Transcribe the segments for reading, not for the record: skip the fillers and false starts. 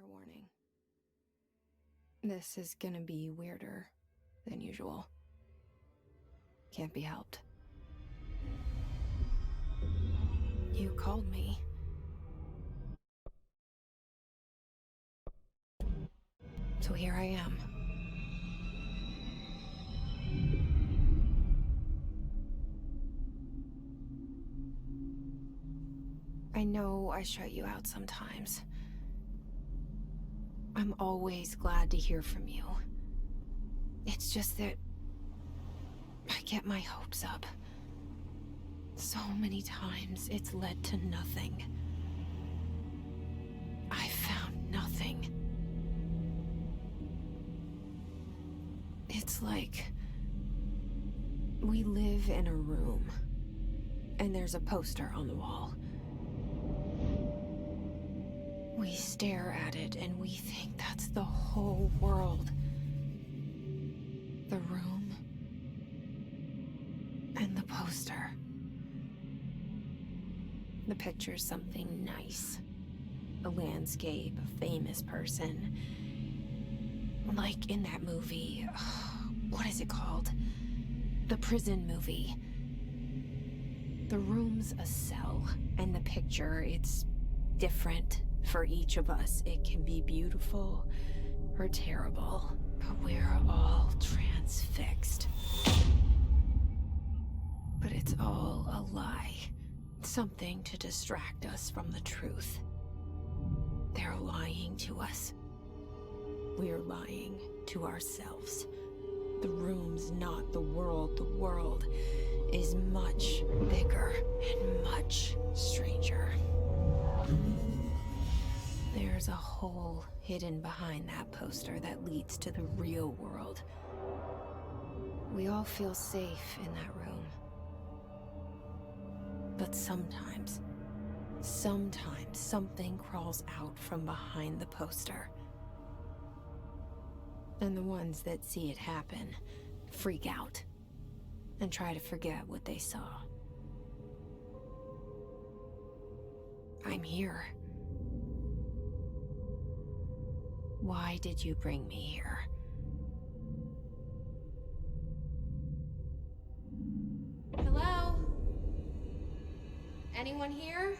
Fair warning. This is gonna be weirder than usual. Can't be helped. You called me. So here I am. I know I shut you out sometimes. I'm always glad to hear from you. It's just that I get my hopes up. So many times it's led to nothing. I found nothing. It's like we live in a room, and there's a poster on the wall. We stare at it and we think that's the whole world. The room and the poster. The picture's something nice. A landscape, a famous person. Like in that movie, what is it called? The prison movie. The room's a cell, and the picture, it's different for each of us. It can be beautiful or terrible, but we're all transfixed. But it's all a lie. Something to distract us from the truth. They're lying to us. We're lying to ourselves. The room's not the world. The world is much bigger and much stranger. There's a hole hidden behind that poster that leads to the real world. We all feel safe in that room. But sometimes something crawls out from behind the poster. And the ones that see it happen freak out and try to forget what they saw. I'm here. Why did you bring me here? Hello? Anyone here?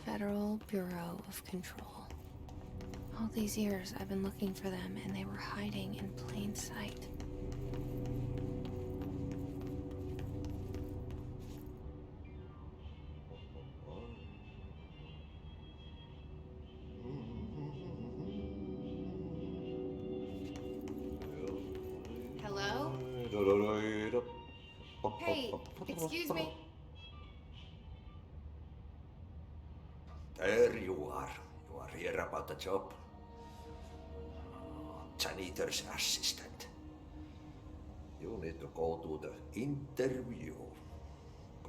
Federal Bureau of Control. All these years I've been looking for them, and they were hiding in plain sight. Hello? Hey, excuse me. There you are. You are here about the job. Janitor's assistant. You need to go to the interview.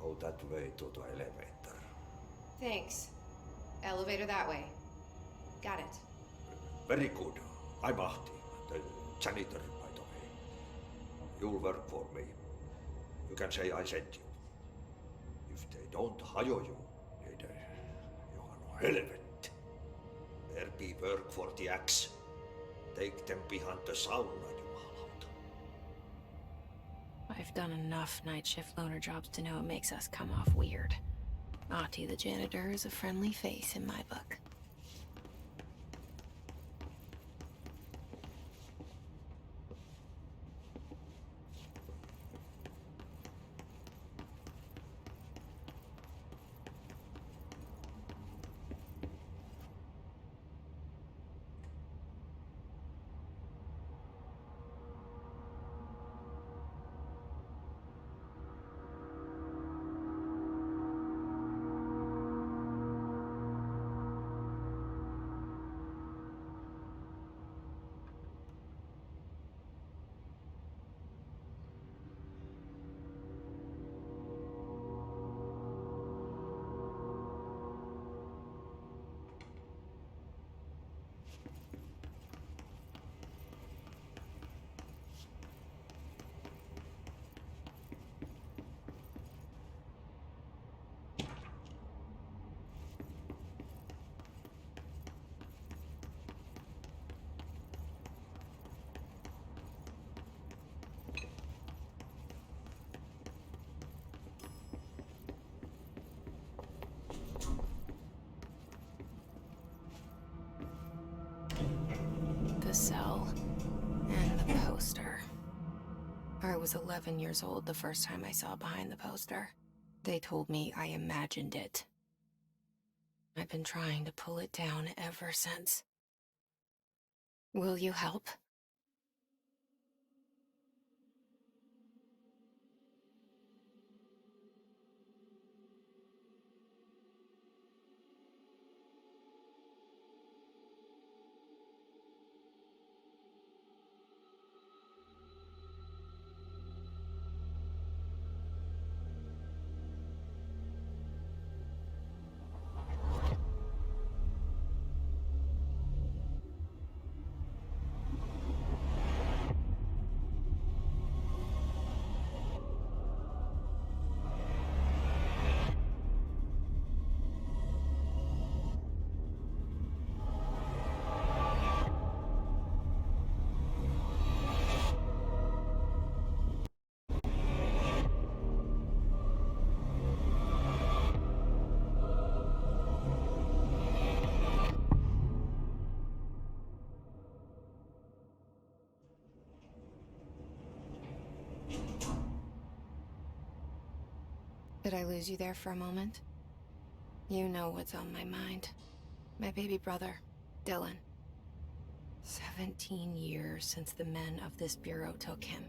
Go that way to the elevator. Thanks. Elevator that way. Got it. Very good. I'm Ahti, the janitor, by the way. You'll work for me. You can say I sent you. If they don't hire you, niin Johan helvet. There be work for the axe. Take them behind the sauna, jumalauta. I've done enough night shift loner jobs to know it makes us come off weird. Ahti the janitor is a friendly face in my book. The cell and the poster. I was 11 years old the first time I saw behind the poster. They told me I imagined it. I've been trying to pull it down ever since. Will you help? Did I lose you there for a moment? You know what's on my mind. My baby brother, Dylan. 17 years since the men of this bureau took him.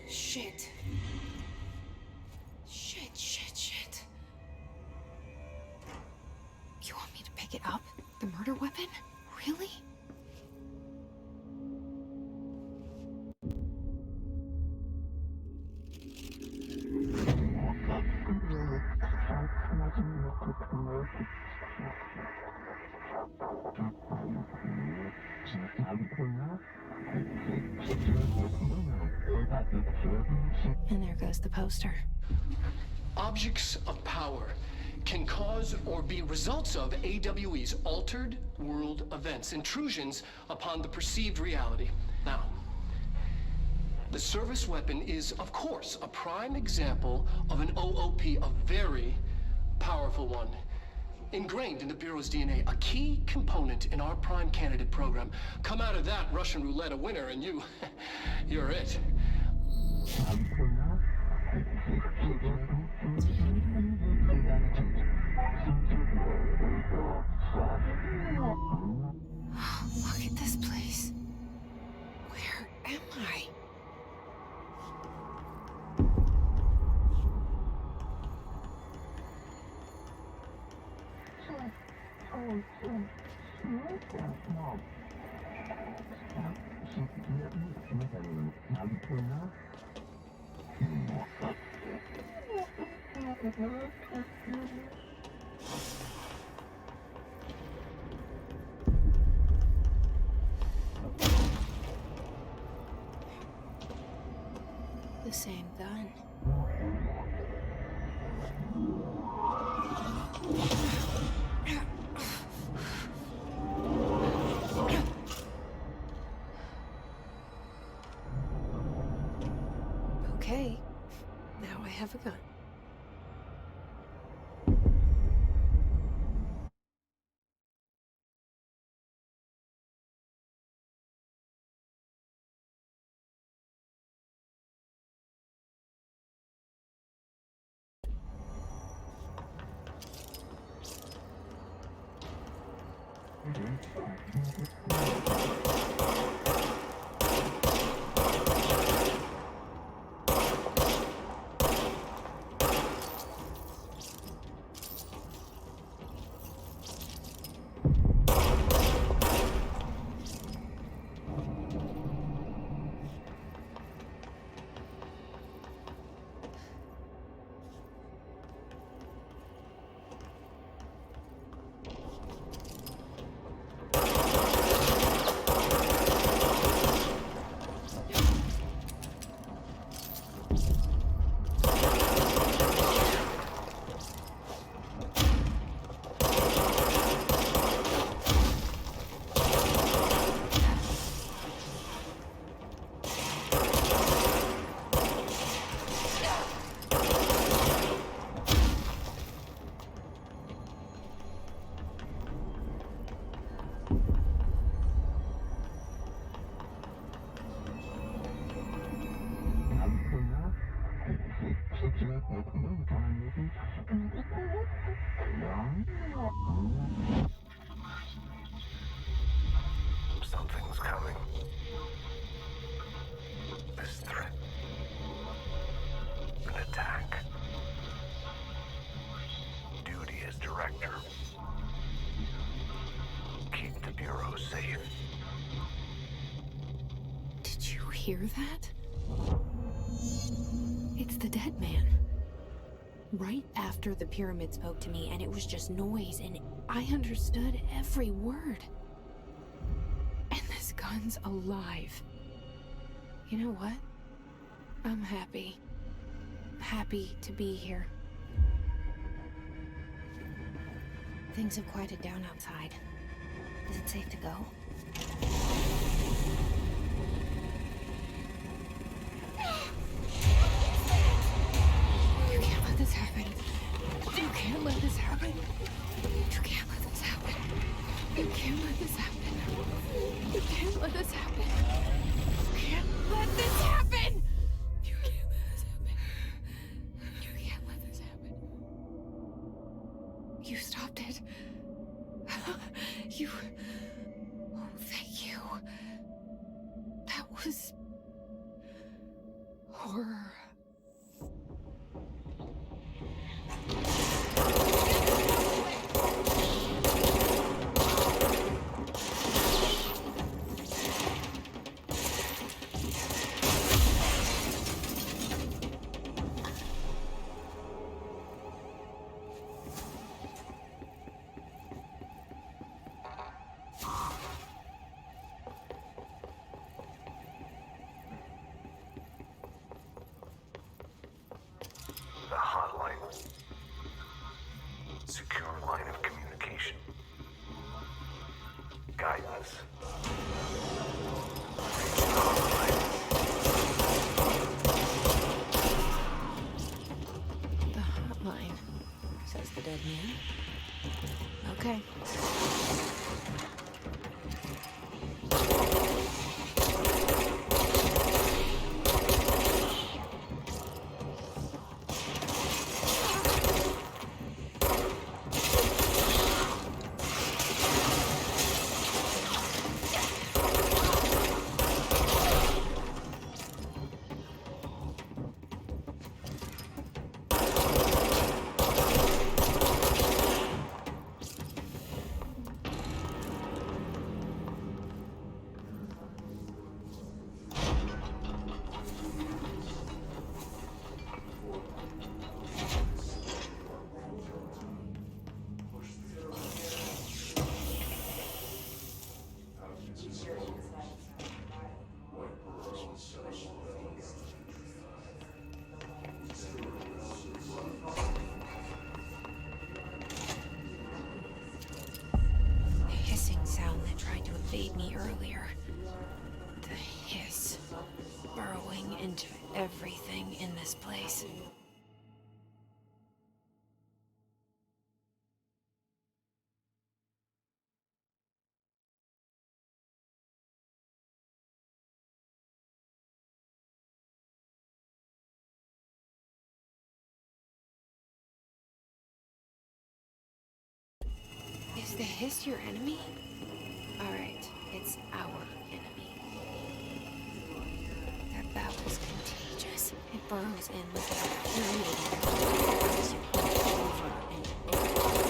Shit. Shit. it up? The murder weapon? Really? And there goes the poster. Objects of power can cause or be results of AWE's altered world events, intrusions upon the perceived reality. Now, the service weapon is, of course, a prime example of an OOP, a very powerful one. Ingrained in the Bureau's DNA, a key component in our prime candidate program. Come out of that Russian roulette a winner, and you're it. Look at this place. Where am I? The same gun. Okay, now I have a gun. Something's coming. This threat. An attack. Duty as director. Keep the Bureau safe. Did you hear that? It's the dead man. Right after the pyramid spoke to me, and it was just noise, and I understood every word. And this gun's alive. You know what? I'm happy. Happy to be here. Things have quieted down outside. Is it safe to go? You can't let this happen. You can't let this happen. You can't let this happen. You can't let this happen. You can't let this happen. You can't let this happen. You can't let this happen. You can't let this happen. You stopped it. You... Oh, thank you. That was... horror. guidance. The hotline, says the dead man. Okay. Evade me earlier. The hiss burrowing into everything in this place. Is the hiss your enemy? Alright, it's our enemy. That battle's contagious. It burrows in like a infuriating brings you over and over.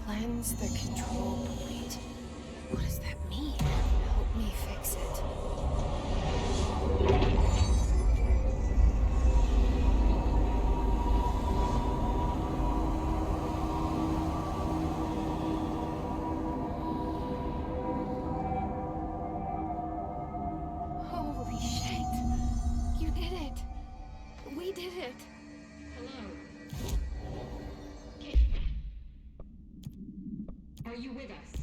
Cleanse the control point. What does that mean? Help me fix it. Holy shit. You did it. We did it. Hello. Are you with us?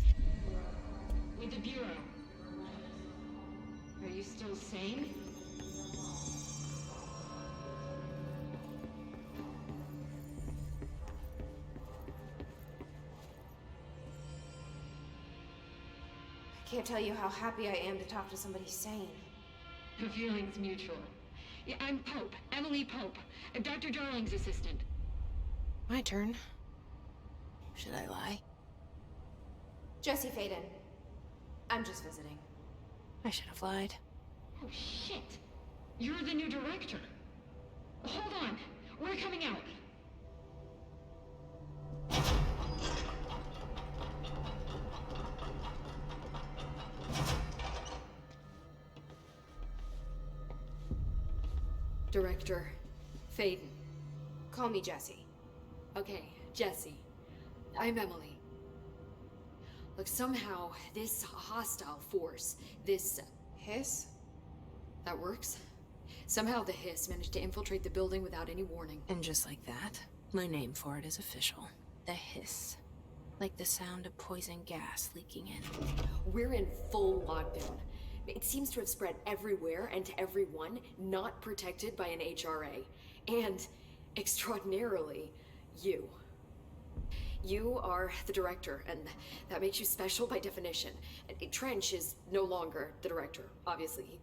With the Bureau? Are you still sane? I can't tell you how happy I am to talk to somebody sane. The feeling's mutual. Yeah, I'm Pope. Emily Pope. Dr. Darling's assistant. My turn. Should I lie? Jesse Faden. I'm just visiting. I should have lied. Oh, shit. You're the new director. Hold on. We're coming out. Director Faden. Call me Jesse. Okay, Jesse. I'm Emily. Look, somehow this hostile force, this Hiss? that works. Somehow the hiss managed to infiltrate the building without any warning. And just like that, my name for it is official. The hiss. Like the sound of poison gas leaking in. We're in full lockdown. It seems to have spread everywhere and to everyone not protected by an HRA. And, extraordinarily, you. You are the director, and that makes you special by definition. Trench is no longer the director, obviously.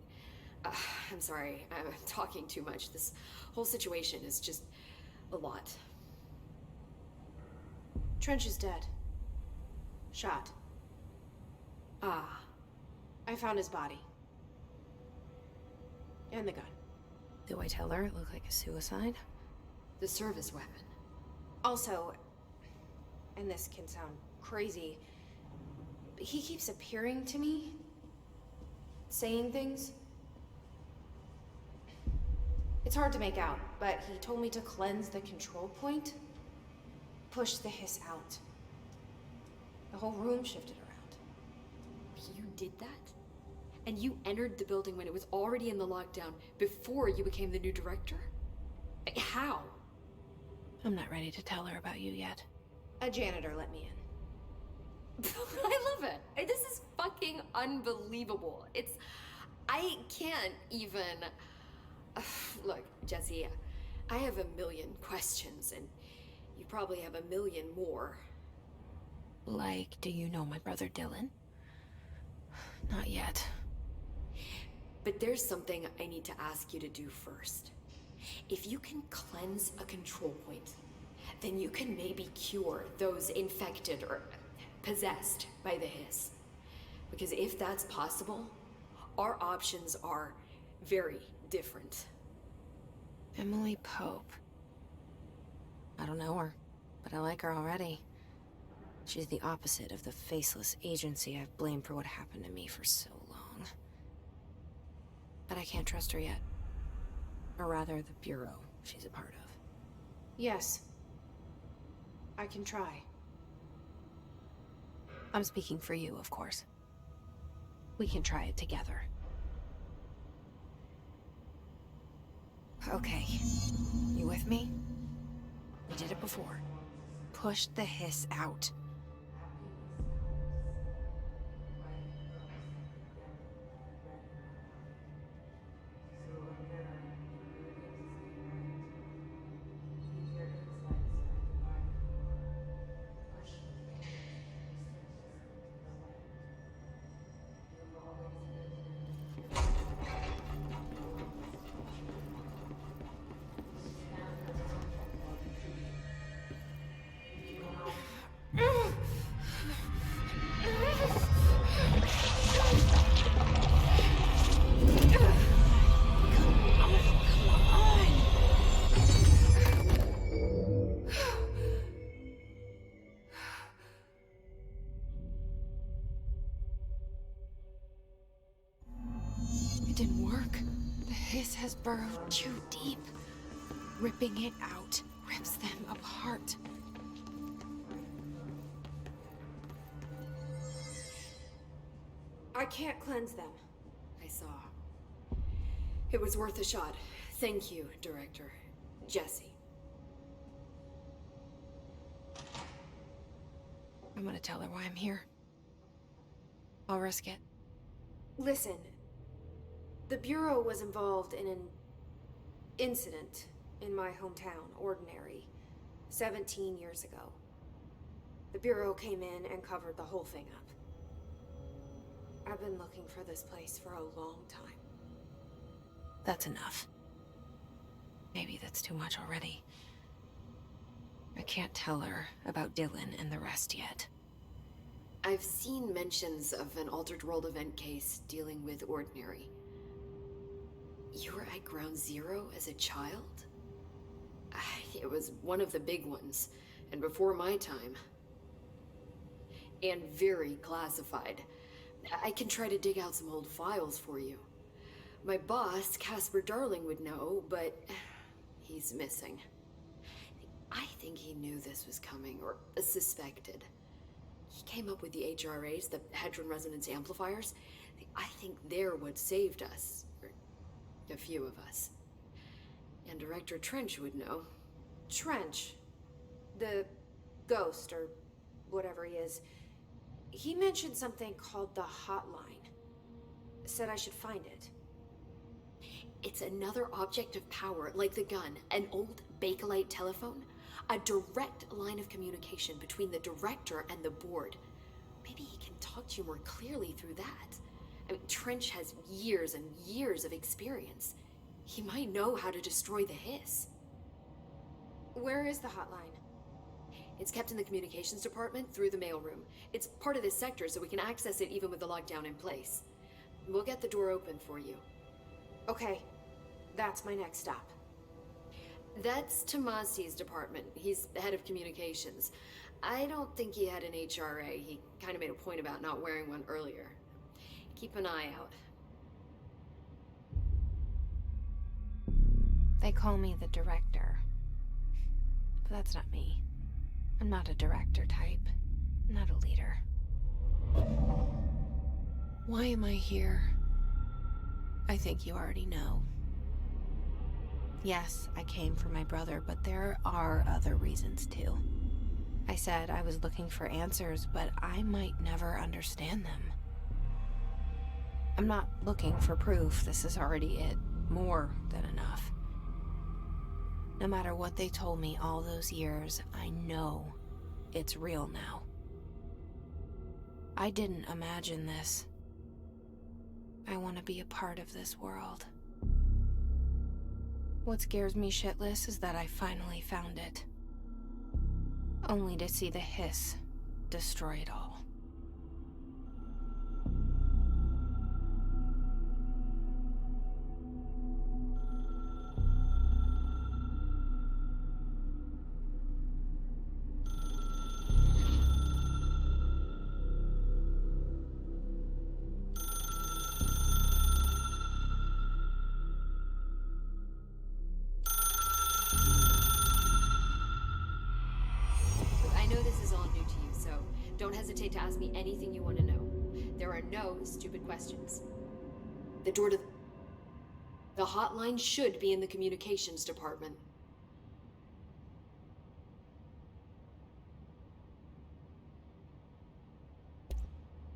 I'm sorry, I'm talking too much. This whole situation is just a lot. Trench is dead. Shot. Ah, I found his body. And the gun. Do I tell her it looked like a suicide? the service weapon. Also, and this can sound crazy, but he keeps appearing to me, saying things. It's hard to make out, but he told me to cleanse the control point, push the hiss out. The whole room shifted around. You did that? And you entered the building when it was already in the lockdown before you became the new director? How? I'm not ready to tell her about you yet. A janitor let me in. I love it. This is fucking unbelievable. I can't even... Look, Jesse, I have a million questions, and you probably have a million more. Like, do you know my brother Dylan? Not yet. But there's something I need to ask you to do first. If you can cleanse a control point, then you can maybe cure those infected or possessed by the hiss. Because if that's possible, our options are very different. Emily Pope. I don't know her, but I like her already. She's the opposite of the faceless agency I've blamed for what happened to me for so long. But I can't trust her yet. Or rather, the Bureau she's a part of. Yes. I can try. I'm speaking for you, of course. We can try it together. Okay. You with me? We did it before. Push the hiss out. It didn't work. The hiss has burrowed too deep. Ripping it out rips them apart. I can't cleanse them. I saw. It was worth a shot. Thank you, Director. Jesse. I'm gonna tell her why I'm here. I'll risk it. Listen. The Bureau was involved in an incident in my hometown, Ordinary, 17 years ago. The Bureau came in and covered the whole thing up. I've been looking for this place for a long time. That's enough. Maybe that's too much already. I can't tell her about Dylan and the rest yet. I've seen mentions of an Altered World event case dealing with Ordinary. You were at Ground Zero as a child? It was one of the big ones, and before my time. And very classified. I can try to dig out some old files for you. My boss, Casper Darling, would know, but he's missing. I think he knew this was coming, or suspected. He came up with the HRAs, the Hadron Resonance Amplifiers. I think they're what saved us. Or a few of us. And Director Trench would know. Trench? The ghost, or whatever he is. He mentioned something called the hotline. Said I should find it. It's another object of power, like the gun, an old Bakelite telephone. A direct line of communication between the director and the board. Maybe he can talk to you more clearly through that. I mean, Trench has years and years of experience. He might know how to destroy the hiss. Where is the hotline? It's kept in the communications department through the mailroom. It's part of this sector, so we can access it even with the lockdown in place. We'll get the door open for you. Okay, that's my next stop. That's Tomasi's department. He's the head of communications. I don't think he had an HRA. He kind of made a point about not wearing one earlier. Keep an eye out. They call me the director. But that's not me. I'm not a director type. I'm not a leader. Why am I here? I think you already know. Yes, I came for my brother, but there are other reasons too. I said I was looking for answers, but I might never understand them. I'm not looking for proof. This is already it. More than enough. No matter what they told me all those years, I know it's real now. I didn't imagine this. I want to be a part of this world. What scares me shitless is that I finally found it. Only to see the hiss destroy it all. I know this is all new to you, so don't hesitate to ask me anything you want to know. There are no stupid questions. The door to the hotline should be in the communications department.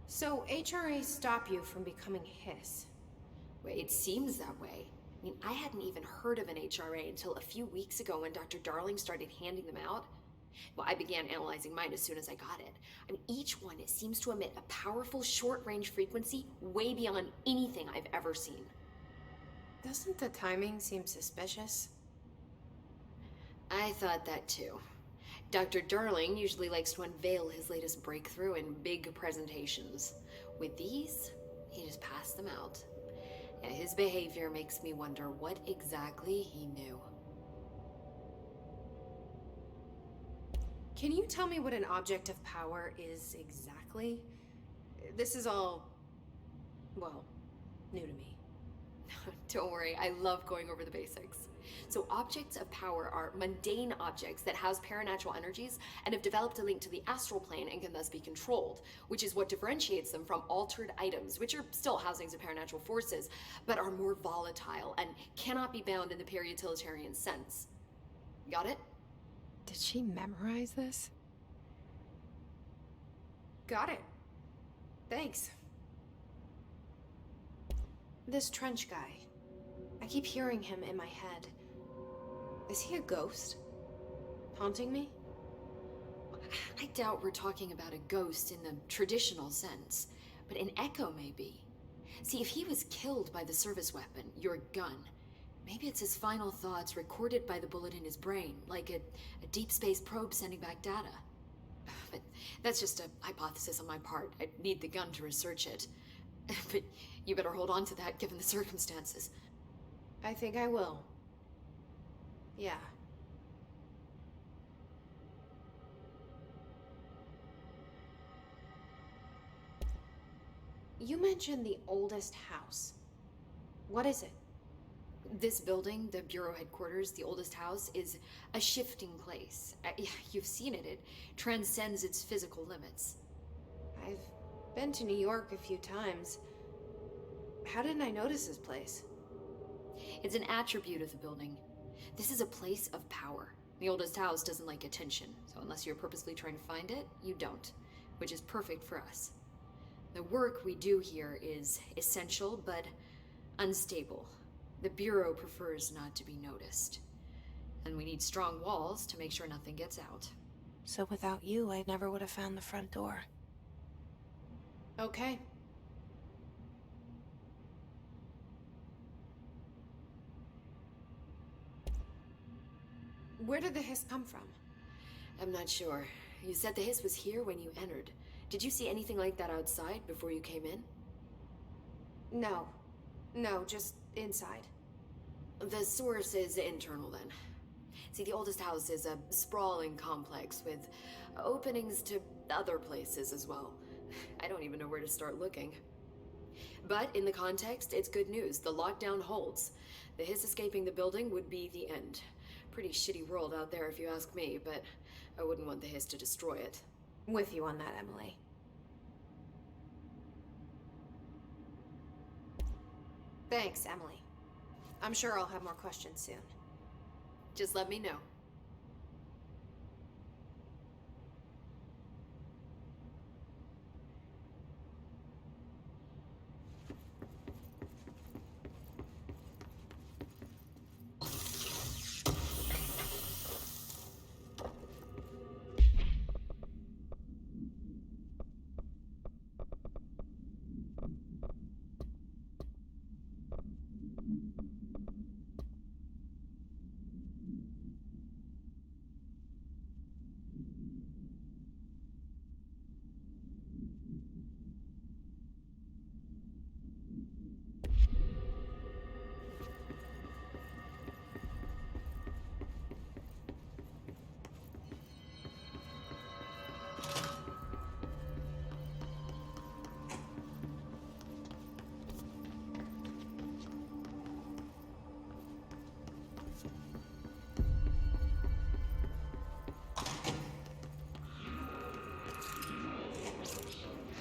So HRA stop you from becoming hiss? Well, it seems that way. I mean, I hadn't even heard of an HRA until a few weeks ago when Dr. Darling started handing them out. Well, I began analyzing mine as soon as I got it. I mean, each one seems to emit a powerful short-range frequency way beyond anything I've ever seen. Doesn't the timing seem suspicious? I thought that too. Dr. Darling usually likes to unveil his latest breakthrough in big presentations. With these, he just passed them out. Yeah, his behavior makes me wonder what exactly he knew. Can you tell me what an object of power is exactly? This is all, well, new to me. Don't worry, I love going over the basics. So objects of power are mundane objects that house paranatural energies and have developed a link to the astral plane and can thus be controlled, which is what differentiates them from altered items, which are still housings of paranatural forces, but are more volatile and cannot be bound in the peri-utilitarian sense. Got it? Did she memorize this? Got it. Thanks. This Trench guy. I keep hearing him in my head. Is he a ghost? Haunting me? I doubt we're talking about a ghost in the traditional sense, but an echo maybe. See, if he was killed by the service weapon, your gun, maybe it's his final thoughts recorded by the bullet in his brain, like a deep space probe sending back data. But that's just a hypothesis on my part. I'd need the gun to research it. But you better hold on to that given the circumstances. I think I will. Yeah. You mentioned the oldest house. What is it? This building, the Bureau headquarters, the oldest house, is a shifting place. Yeah, you've seen it. It transcends its physical limits. I've been to New York a few times. How didn't I notice this place? It's an attribute of the building. This is a place of power. The oldest house doesn't like attention, so unless you're purposely trying to find it, you don't, which is perfect for us. The work we do here is essential, but unstable. The Bureau prefers not to be noticed. And we need strong walls to make sure nothing gets out. So without you, I never would have found the front door. Okay. Where did the hiss come from? I'm not sure. You said the hiss was here when you entered. Did you see anything like that outside before you came in? No. No, just inside. The source is internal then. See, the oldest house is a sprawling complex with openings to other places as well. I don't even know where to start looking. But in the context, it's good news. The lockdown holds. The hiss escaping the building would be the end. Pretty shitty world out there if you ask me, but I wouldn't want the hiss to destroy it. With you on that, Emily. Thanks, Emily. I'm sure I'll have more questions soon. Just let me know.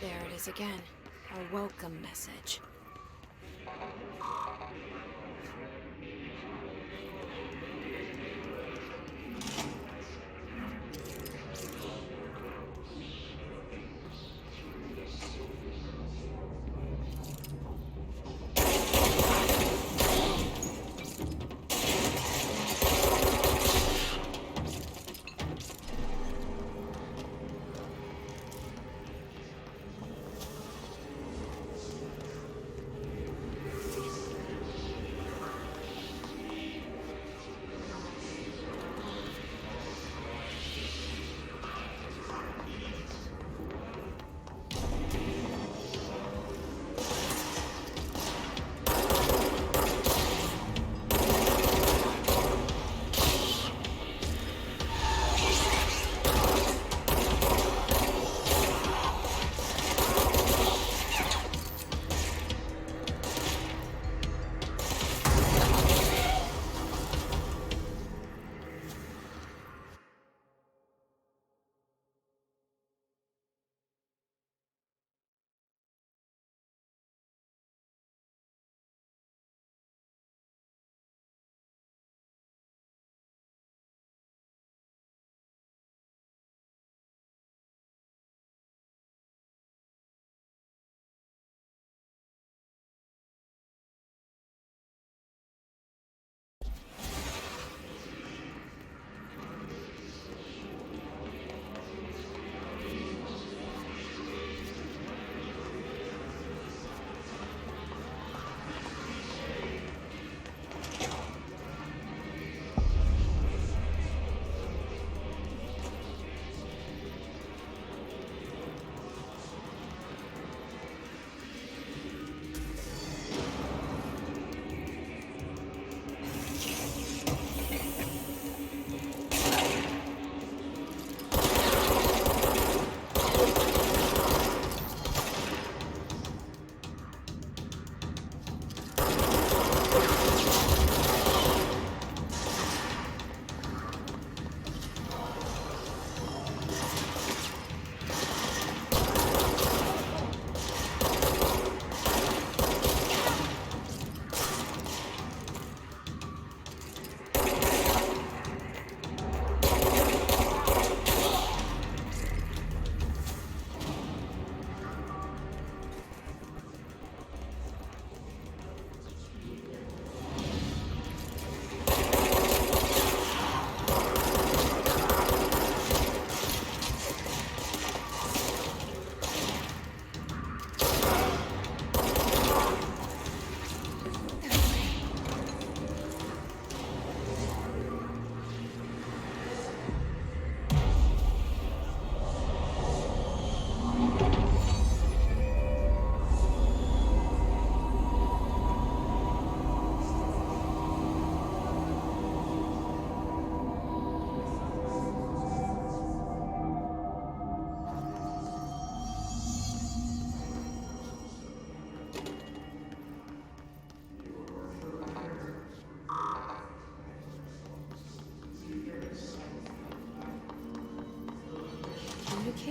There it is again. A welcome message.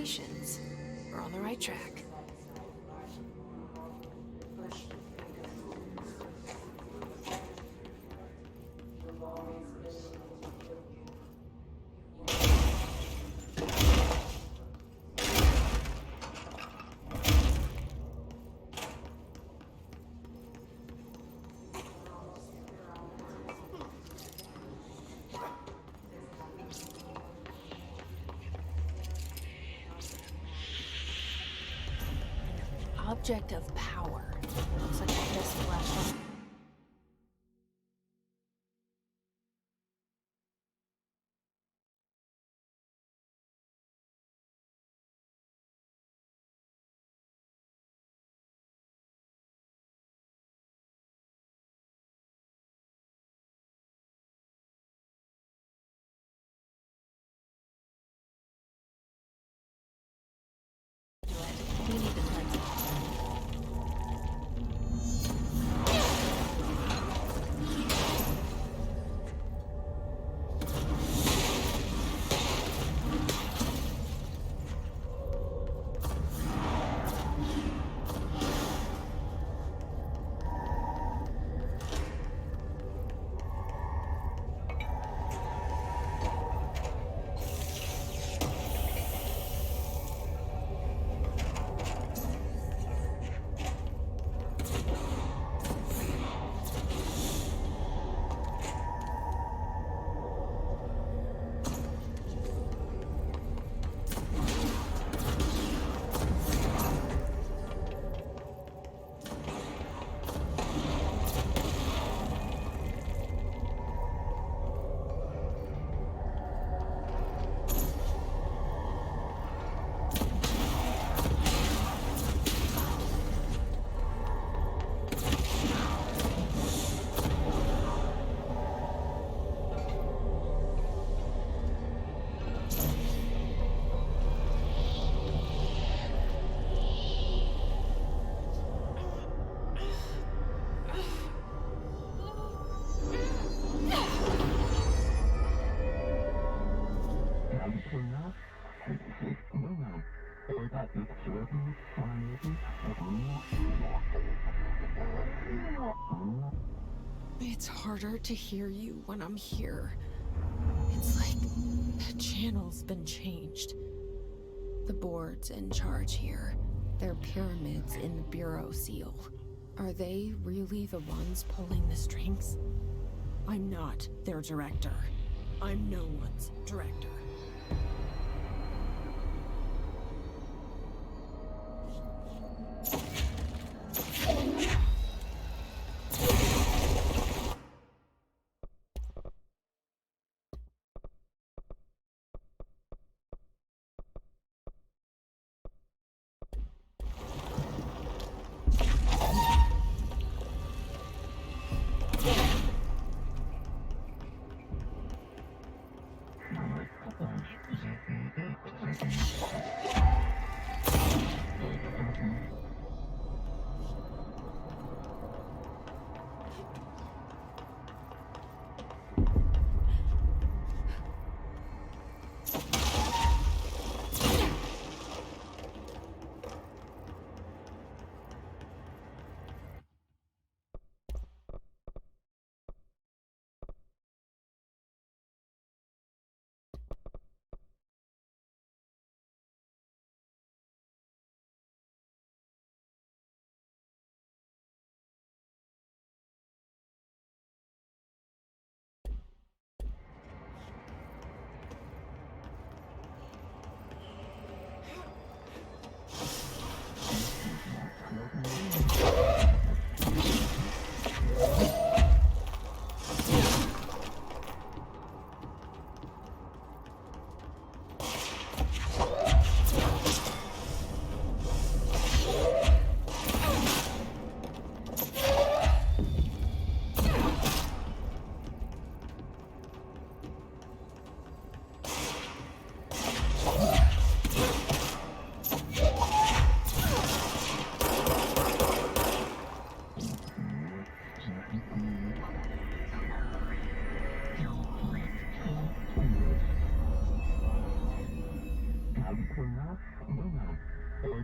Congratulations. We're on the right track. Object of power. Looks like I just flashed on. We need the cleanse. It's harder to hear you when I'm here. It's like the channel's been changed. The board's in charge here. They're pyramids in the Bureau seal. Are they really the ones pulling the strings? I'm not their director. I'm no one's director.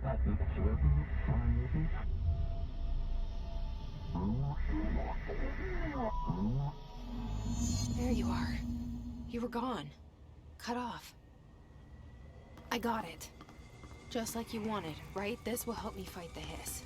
There you are. You were gone. Cut off. I got it. Just like you wanted, right? This will help me fight the hiss.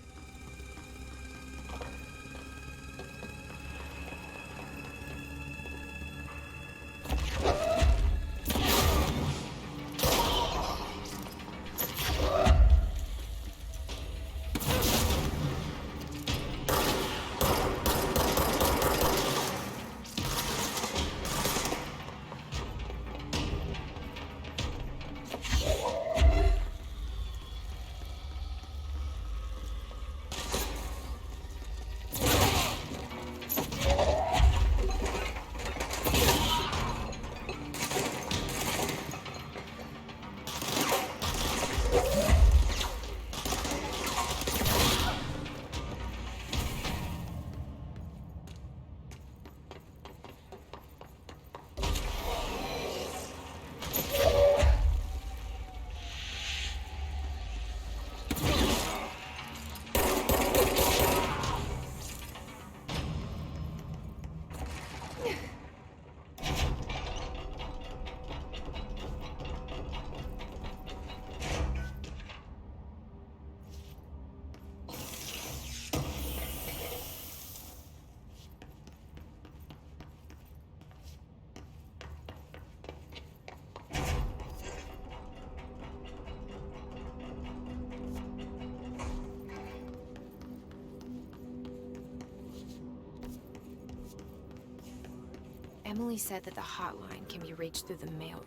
Emily said that the hotline can be reached through the mailroom.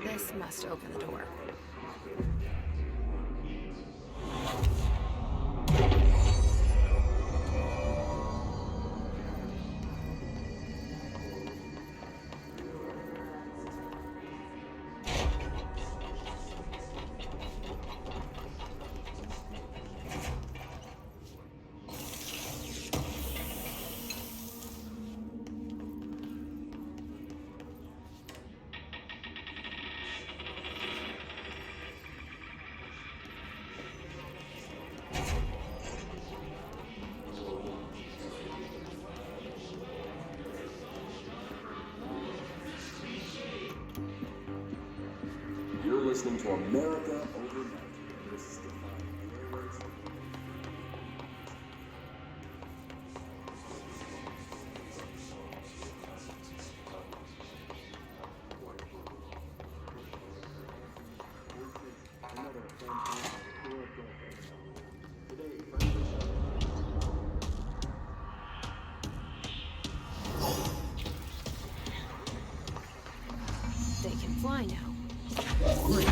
This must open the door. You're listening to America Overnight. This is Define Airways. They can fly now. Great.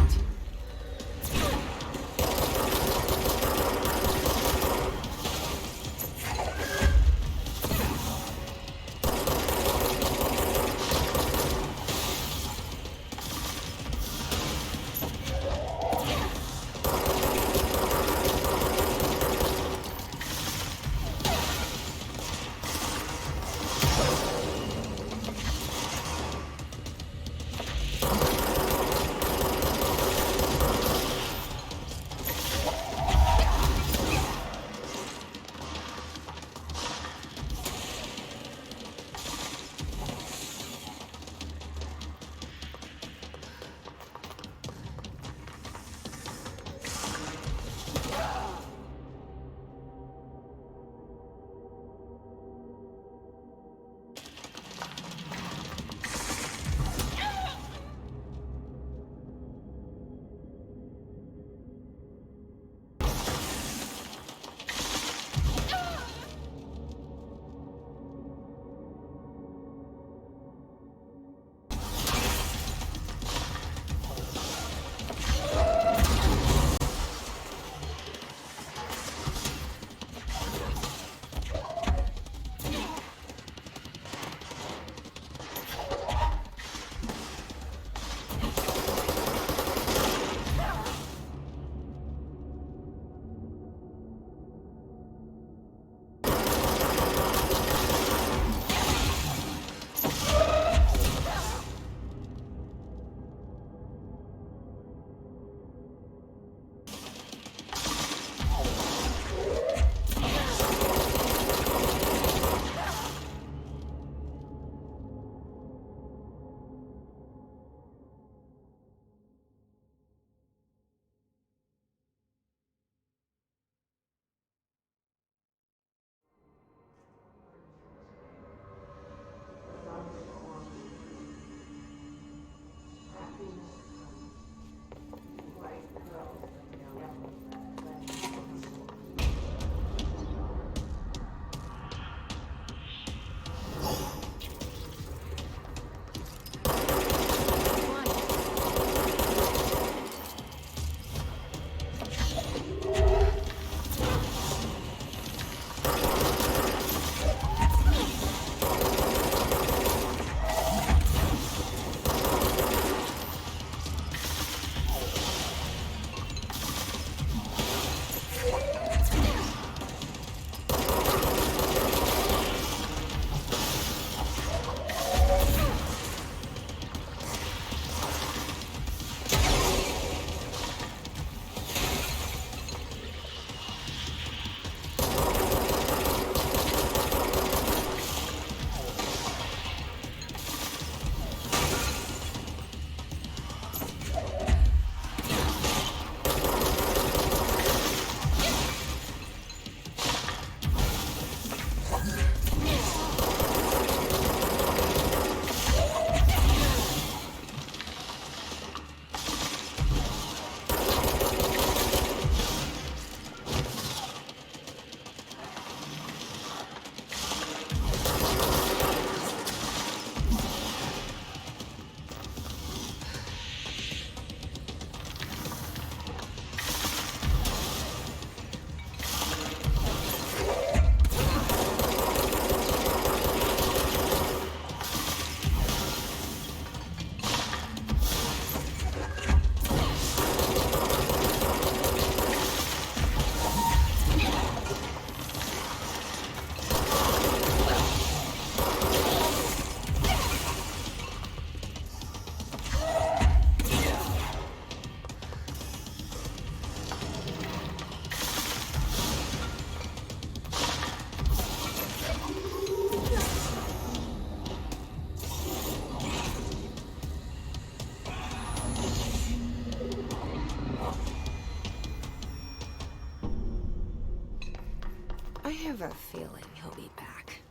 I have a feeling he'll be back.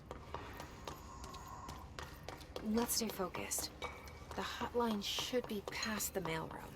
Let's stay focused. The hotline should be past the mailroom.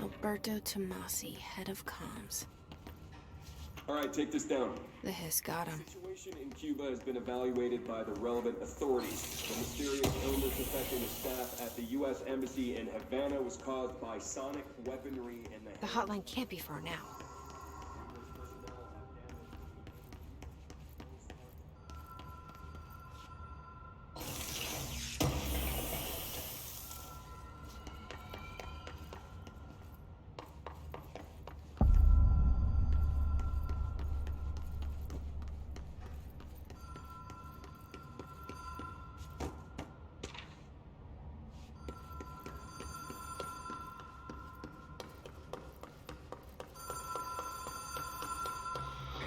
Alberto Tomasi, head of comms. All right, take this down. The hiss got him. The situation in Cuba has been evaluated by the relevant authorities. The mysterious illness affecting the staff at the U.S. Embassy in Havana was caused by sonic weaponry in The hotline can't be far now.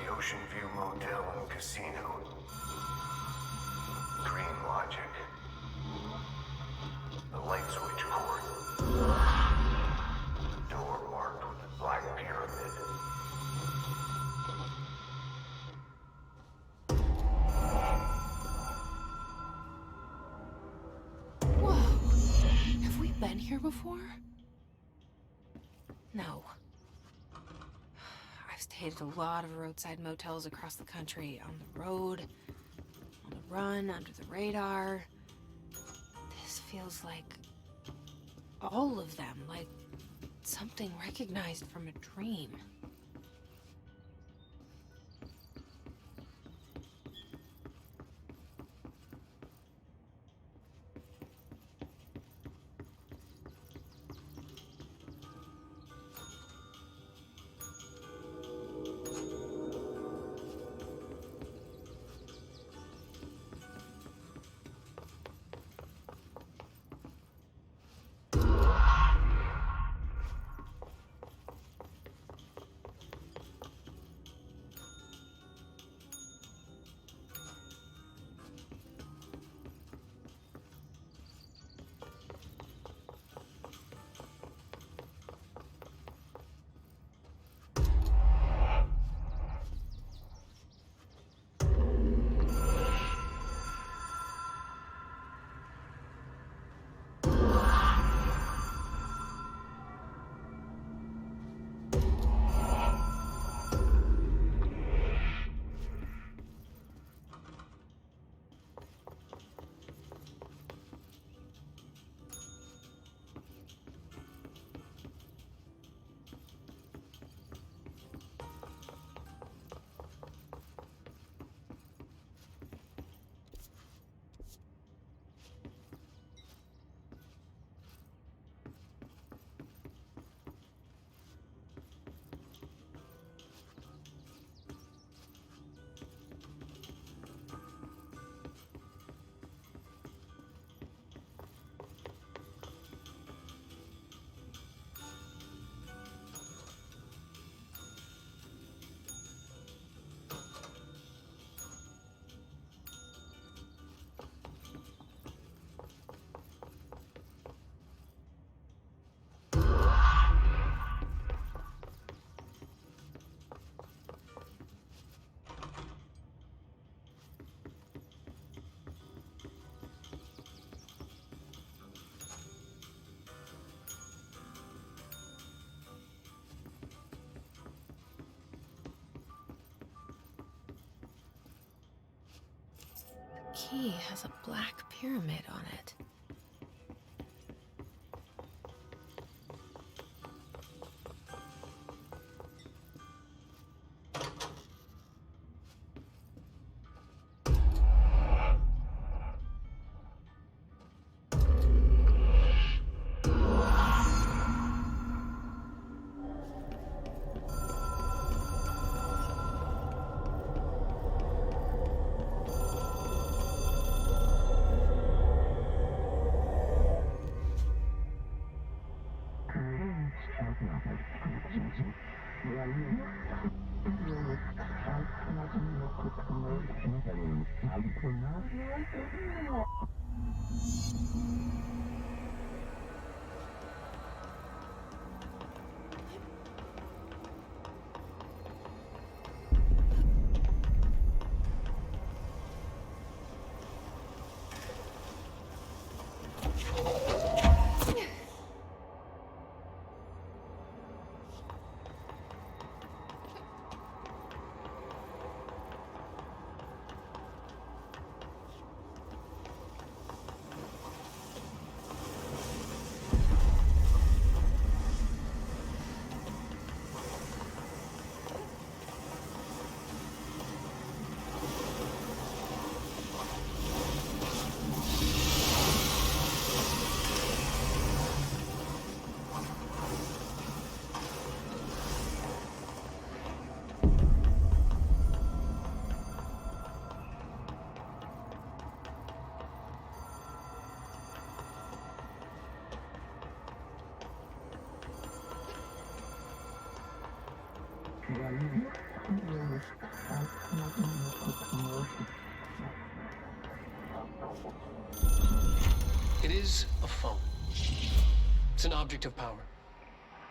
The Ocean View Motel and Casino. Dream Logic. The light switch cord. Door marked with the Black Pyramid. Whoa! Have we been here before? No. I've stayed at a lot of roadside motels across the country, on the road, on the run, under the radar. This feels like all of them, like something recognized from a dream. Key has a black pyramid on it. It is a phone. It's an object of power.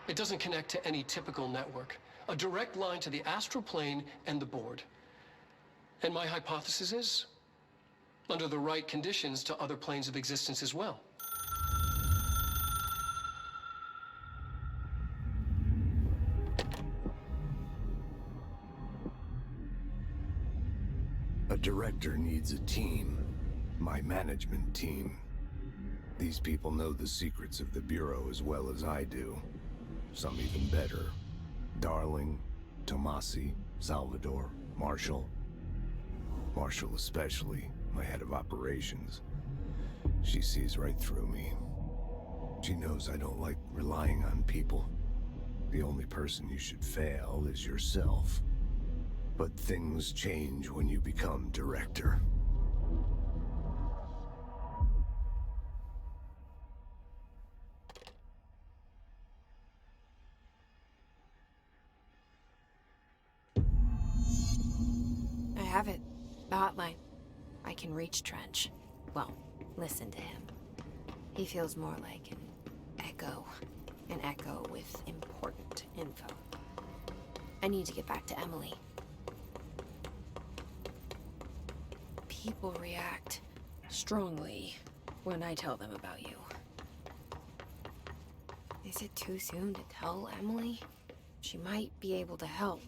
It doesn't connect to any typical network. A direct line to the astral plane and the board. And my hypothesis is, under the right conditions, to other planes of existence as well. A director needs a team. My management team. These people know the secrets of the Bureau as well as I do. Some even better. Darling, Tomasi, Salvador, Marshall. Marshall especially, my head of operations. She sees right through me. She knows I don't like relying on people. The only person you should fail is yourself. But things change when you become director. I have it. The hotline. I can reach Trench. Well, listen to him. He feels more like an echo. An echo with important info. I need to get back to Emily. People react strongly when I tell them about you. Is it too soon to tell Emily? She might be able to help.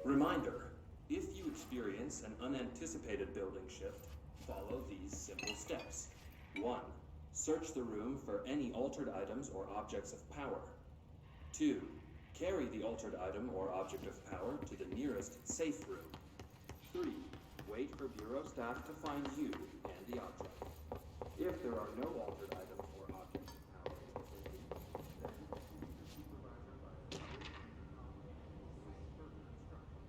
Reminder, if you experience an unanticipated building shift, follow these simple steps. 1. Search the room for any altered items or objects of power. 2. Carry the altered item or object of power to the nearest safe room. 3. Wait for Bureau staff to find you and the object. If there are no altered items or objects of power in the safe room, then the supervisor by further instructions.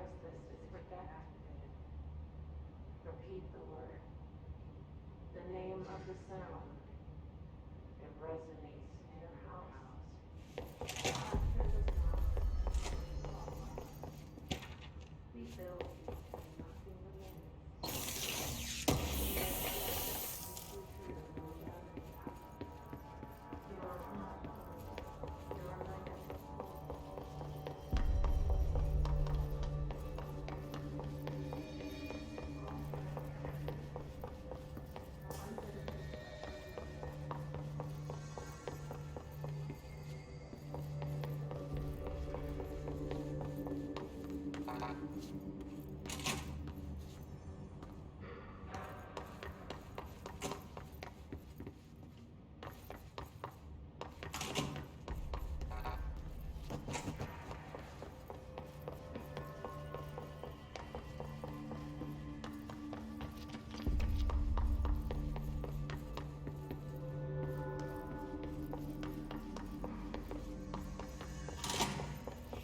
device list is activated. Repeat the word. The name of the sound. It resonates in your house. After the sound, we build and nothing remains.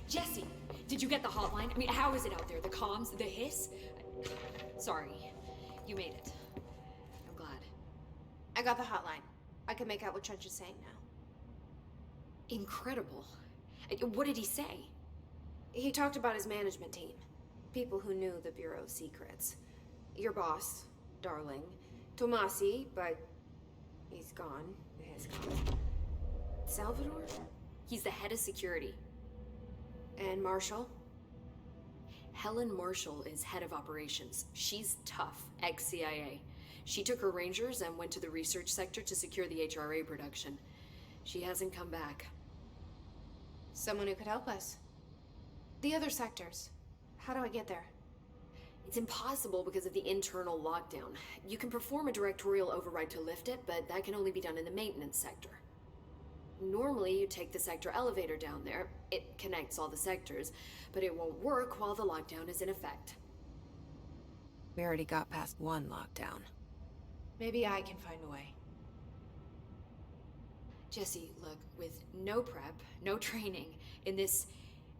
Jesse, did you get the hotline? I mean, how is it out there? The comms, the hiss? Sorry, you made it. I'm glad. I got the hotline. I can make out what Trench is saying now. Incredible. What did he say? He talked about his management team. People who knew the Bureau's secrets. Your boss, Darling. Tomasi, but he's gone. His gone. Salvador? He's the head of security. And Marshall? Helen Marshall is head of operations. She's tough, ex-CIA. She took her Rangers and went to the research sector to secure the HRA production. She hasn't come back. Someone who could help us. The other sectors. How do I get there? It's impossible because of the internal lockdown. You can perform a directorial override to lift it, but that can only be done in the maintenance sector. Normally, you take the sector elevator down there. It connects all the sectors, but it won't work while the lockdown is in effect. We already got past one lockdown. Maybe I can find a way. Jesse, look, with no prep, no training, in this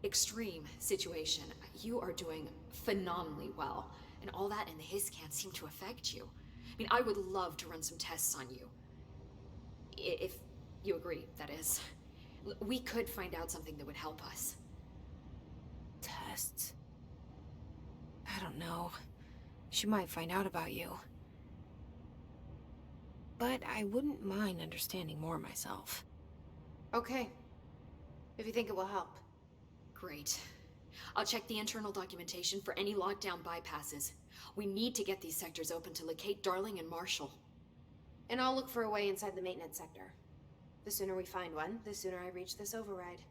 extreme situation, you are doing phenomenally well. And all that and the hiss can't seem to affect you. I mean, I would love to run some tests on you. If you agree, that is. We could find out something that would help us. Tests? I don't know. She might find out about you. But I wouldn't mind understanding more myself. Okay. If you think it will help. Great. I'll check the internal documentation for any lockdown bypasses. We need to get these sectors open to locate Darling and Marshall. And I'll look for a way inside the maintenance sector. The sooner we find one, the sooner I reach this override.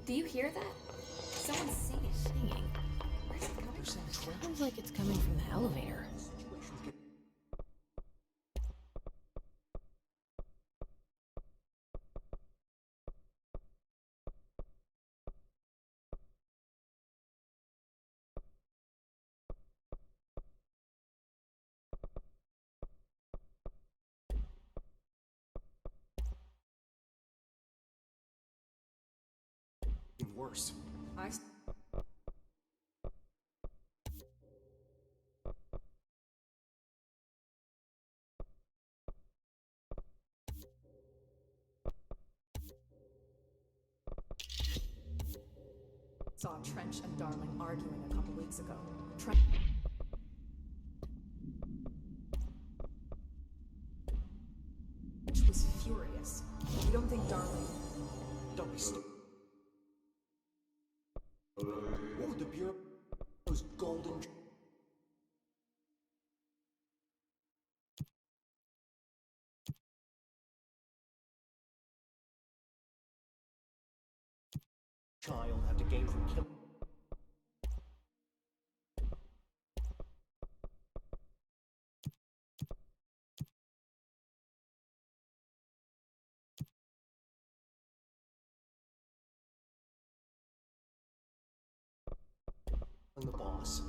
Do you hear that? Someone's singing. Singing. Where's it coming from? Sounds like it's coming from the elevator. Worse. Saw Trench and Darling arguing a couple weeks ago. Trench was furious. You don't think Darling... Don't be stupid. What would the Bureau's golden... child have to gain from killing? The boss.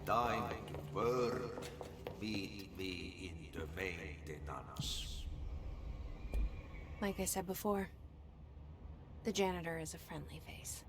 Time to work. Meet me in the maintenance. Like I said before, the janitor is a friendly face.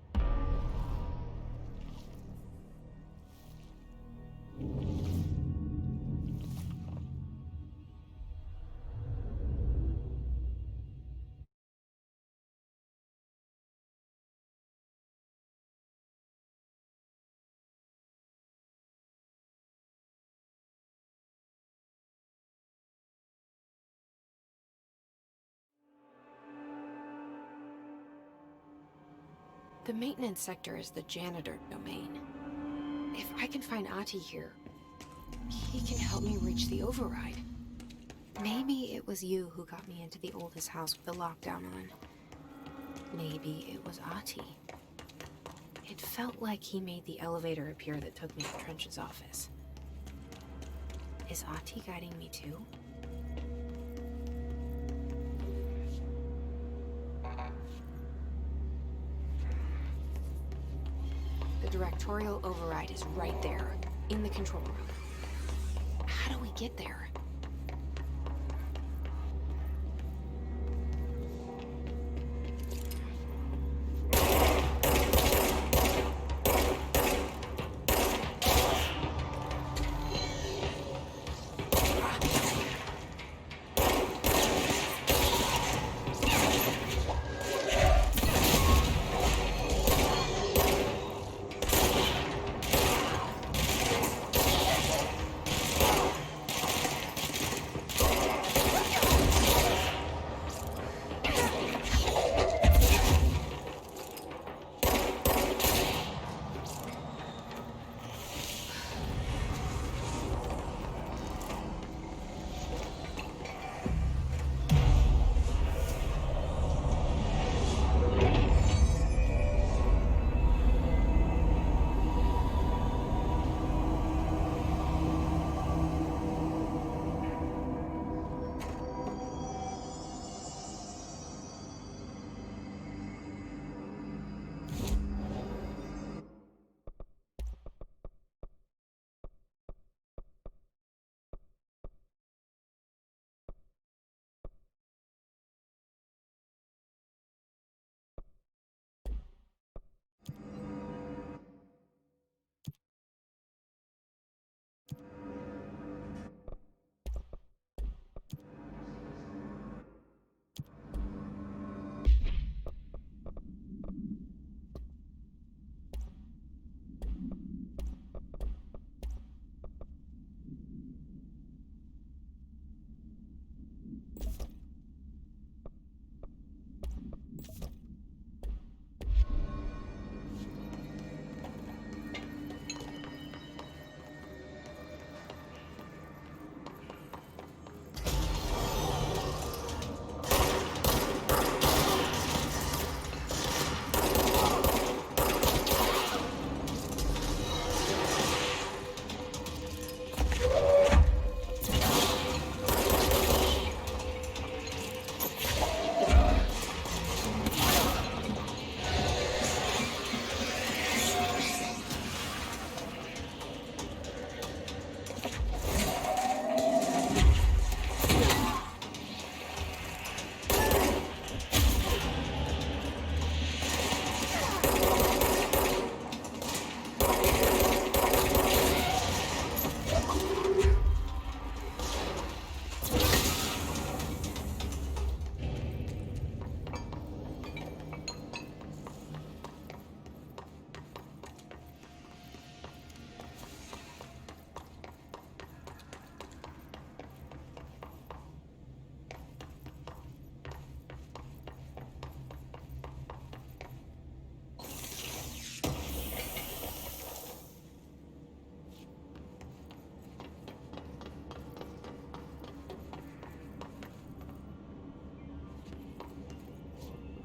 The maintenance sector is the janitor domain. If I can find Ahti here, he can help me reach the override. Maybe it was you who got me into the oldest house with the lockdown on. Maybe it was Ahti. It felt like he made the elevator appear that took me to Trench's office. Is Ahti guiding me too? The directorial override is right there, in the control room. How do we get there?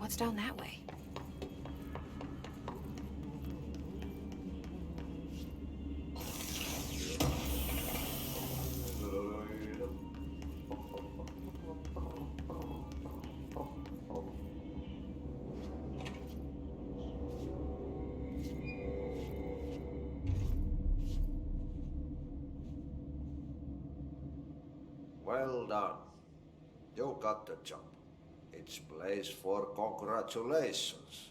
What's down that way? Well done. You got the job. It's place for congratulations.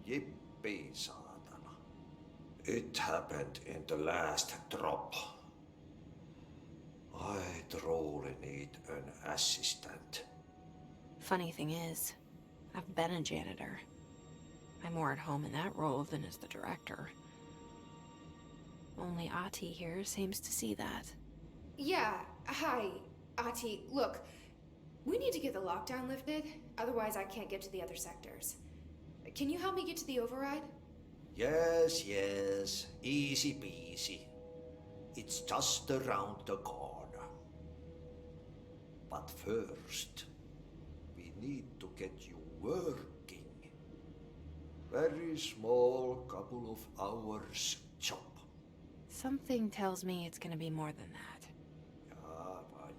Yippee, saatana. It happened in the last drop. I truly need an assistant. Funny thing is, I've been a janitor. I'm more at home in that role than as the director. Only Ati here seems to see that. Yeah, hi, Ati. Look, we need to get the lockdown lifted, otherwise I can't get to the other sectors. Can you help me get to the override? Yes, easy peasy. It's just around the corner. But first, we need to get you working. Very small, couple of hours job. Something tells me it's gonna be more than that.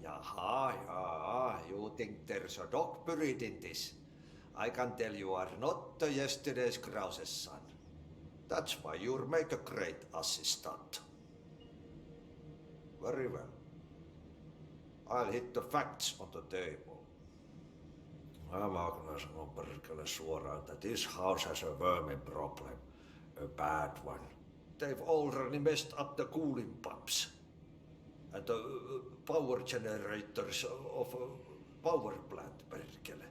Yaha, you think there's a dog buried in this? I can tell you are not yesterday's Krause's son. That's why you'll make a great assistant. Very well. I'll hit the facts on the table. Mä kyllä sanon perkele suoraan, että this house has a vermin problem. A bad one. They've already messed up the cooling pumps. And the power generators of a power plant, perkele.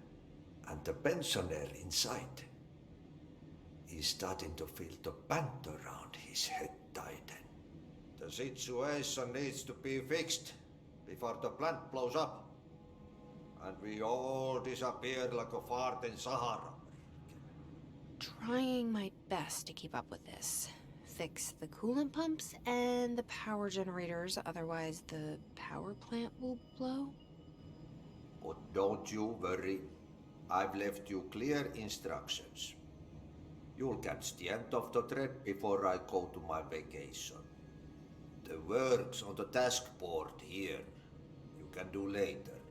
And the pensioner inside is starting to feel the band around his head tighten. The situation needs to be fixed before the plant blows up. And we all disappear like a fart in Sahara. Trying my best to keep up with this. Fix the coolant pumps and the power generators, otherwise the power plant will blow. But don't you worry. I've left you clear instructions. You'll catch the end of the thread before I go to my vacation. The work's on the task board here. You can do later,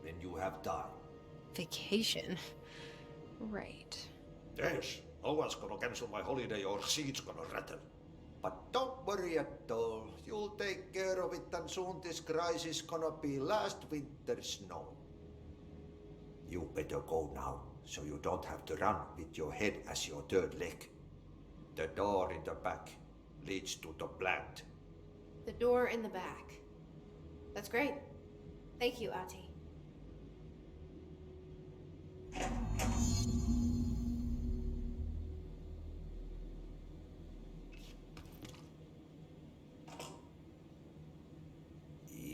when you have time. Vacation? Right. Yes, no one's gonna cancel my holiday or seat's gonna rattle. But don't worry at all. You'll take care of it and soon this crisis gonna be last winter's snow. You better go now, so you don't have to run with your head as your third leg. The door in the back leads to the plant. The door in the back. That's great. Thank you, Ati.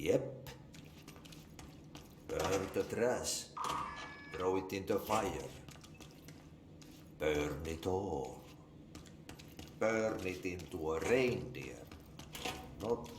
Yep. Burn the trash. Throw it in the fire. Burn it all. Burn it into a reindeer. Not